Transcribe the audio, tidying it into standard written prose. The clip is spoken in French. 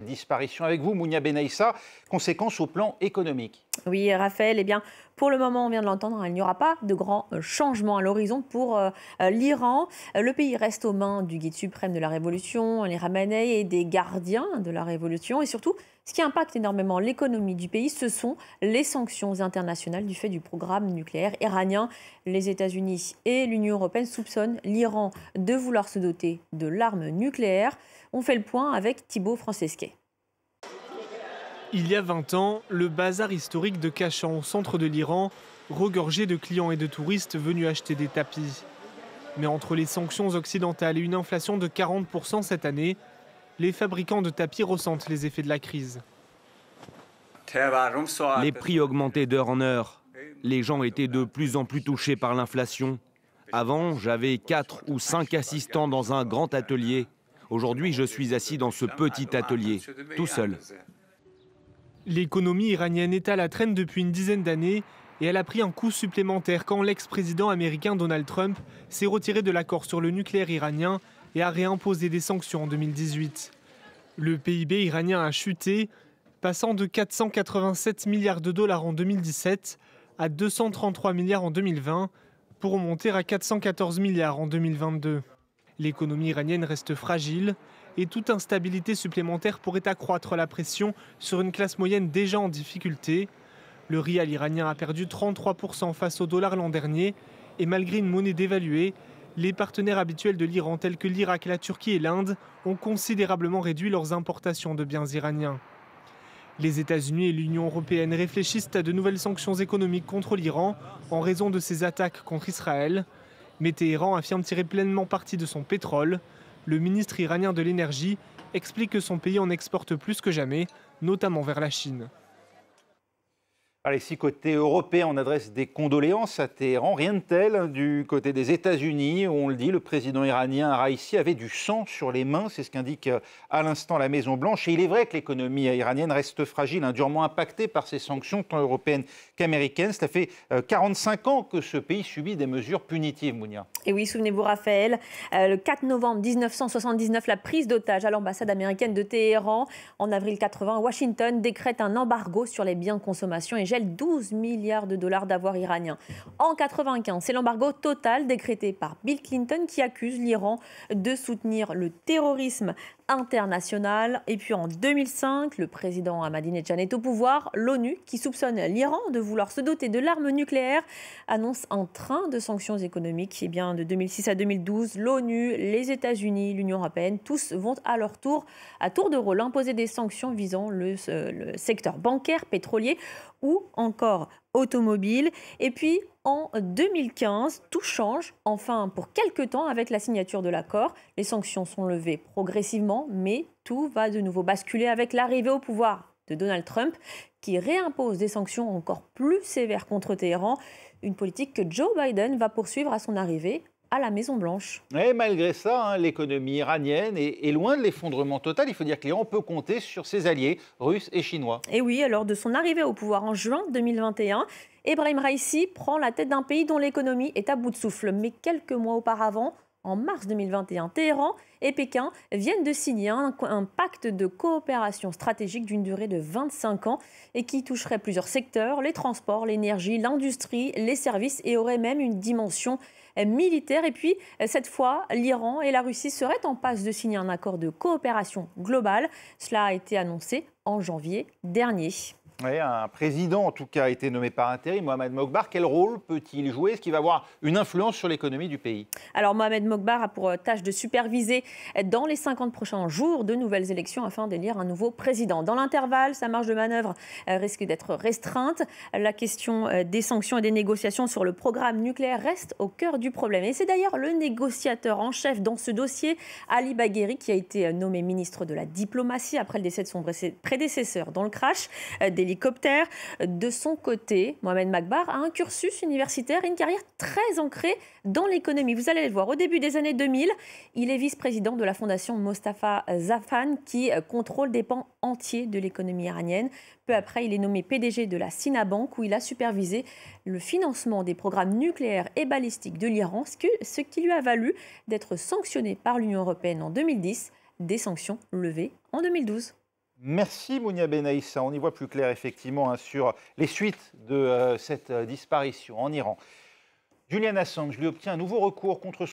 Disparition avec vous, Mounia Benaïssa. Conséquences au plan économique. Oui, Raphaël, eh bien, pour le moment, on vient de l'entendre, il n'y aura pas de grands changements à l'horizon pour l'Iran. Le pays reste aux mains du guide suprême de la Révolution, les Khamenei, et des gardiens de la Révolution. Et surtout, ce qui impacte énormément l'économie du pays, ce sont les sanctions internationales du fait du programme nucléaire iranien. Les États-Unis et l'Union européenne soupçonnent l'Iran de vouloir se doter de l'arme nucléaire. On fait le point avec Thibaut Francesquet. Il y a 20 ans, le bazar historique de Kashan, au centre de l'Iran, regorgé de clients et de touristes venus acheter des tapis. Mais entre les sanctions occidentales et une inflation de 40% cette année, les fabricants de tapis ressentent les effets de la crise. Les prix augmentaient d'heure en heure. Les gens étaient de plus en plus touchés par l'inflation. Avant, j'avais 4 ou 5 assistants dans un grand atelier. Aujourd'hui, je suis assis dans ce petit atelier, tout seul. L'économie iranienne est à la traîne depuis une dizaine d'années et elle a pris un coup supplémentaire quand l'ex-président américain Donald Trump s'est retiré de l'accord sur le nucléaire iranien et a réimposé des sanctions en 2018. Le PIB iranien a chuté, passant de 487 milliards de dollars en 2017 à 233 milliards en 2020 pour remonter à 414 milliards en 2022. L'économie iranienne reste fragile et toute instabilité supplémentaire pourrait accroître la pression sur une classe moyenne déjà en difficulté. Le rial iranien a perdu 33% face au dollar l'an dernier et malgré une monnaie dévaluée, les partenaires habituels de l'Iran tels que l'Irak, la Turquie et l'Inde ont considérablement réduit leurs importations de biens iraniens. Les États-Unis et l'Union européenne réfléchissent à de nouvelles sanctions économiques contre l'Iran en raison de ses attaques contre Israël. Mais Téhéran affirme tirer pleinement parti de son pétrole. Le ministre iranien de l'énergie explique que son pays en exporte plus que jamais, notamment vers la Chine. Allez, si côté européen, on adresse des condoléances à Téhéran, rien de tel du côté des États-Unis, où on le dit, le président iranien Raïssi avait du sang sur les mains, c'est ce qu'indique à l'instant la Maison-Blanche. Et il est vrai que l'économie iranienne reste fragile, durement impactée par ces sanctions tant européennes qu'américaines. Cela fait 45 ans que ce pays subit des mesures punitives, Mounia. Et oui, souvenez-vous Raphaël, le 4 novembre 1979, la prise d'otage à l'ambassade américaine de Téhéran. En avril 80, Washington décrète un embargo sur les biens de consommation et gèle 12 milliards de dollars d'avoirs iraniens. En 95, c'est l'embargo total décrété par Bill Clinton qui accuse l'Iran de soutenir le terrorisme international. Et puis en 2005, le président Ahmadinejad est au pouvoir. L'ONU, qui soupçonne l'Iran de vouloir se doter de l'arme nucléaire, annonce un train de sanctions économiques. Et bien, de 2006 à 2012, l'ONU, les États-Unis, l'Union européenne, tous vont à leur tour, à tour de rôle, imposer des sanctions visant le secteur bancaire, pétrolier ou encore automobile. Et puis, en 2015, tout change, enfin pour quelque temps avec la signature de l'accord. Les sanctions sont levées progressivement, mais tout va de nouveau basculer avec l'arrivée au pouvoir de Donald Trump, qui réimpose des sanctions encore plus sévères contre Téhéran, une politique que Joe Biden va poursuivre à son arrivée à la Maison-Blanche. Et malgré ça, l'économie iranienne est loin de l'effondrement total. Il faut dire que l'Iran peut compter sur ses alliés russes et chinois. Et oui, lors de son arrivée au pouvoir en juin 2021, Ebrahim Raïssi prend la tête d'un pays dont l'économie est à bout de souffle. Mais quelques mois auparavant, en mars 2021, Téhéran et Pékin viennent de signer un pacte de coopération stratégique d'une durée de 25 ans et qui toucherait plusieurs secteurs, les transports, l'énergie, l'industrie, les services et aurait même une dimension militaire. Et puis, cette fois, l'Iran et la Russie seraient en passe de signer un accord de coopération globale. Cela a été annoncé en janvier dernier. Oui, un président, en tout cas, a été nommé par intérim, Mohamed Mokhbar. Quel rôle peut-il jouer? Est-ce qu'il va avoir une influence sur l'économie du pays? Alors, Mohamed Mokhbar a pour tâche de superviser dans les 50 prochains jours de nouvelles élections afin d'élire un nouveau président. Dans l'intervalle, sa marge de manœuvre risque d'être restreinte. La question des sanctions et des négociations sur le programme nucléaire reste au cœur du problème. Et c'est d'ailleurs le négociateur en chef dans ce dossier, Ali Bagheri, qui a été nommé ministre de la diplomatie après le décès de son prédécesseur dans le crash d'hélicoptère. De son côté, Mohamed Mokhbar a un cursus universitaire et une carrière très ancrée dans l'économie. Vous allez le voir, au début des années 2000, il est vice-président de la fondation Mostafa Zafan qui contrôle des pans entiers de l'économie iranienne. Peu après, il est nommé PDG de la Sina Bank où il a supervisé le financement des programmes nucléaires et balistiques de l'Iran, ce qui lui a valu d'être sanctionné par l'Union européenne en 2010, des sanctions levées en 2012. Merci Mounia Benaïssa. On y voit plus clair effectivement sur les suites de cette disparition en Iran. Julian Assange lui obtient un nouveau recours contre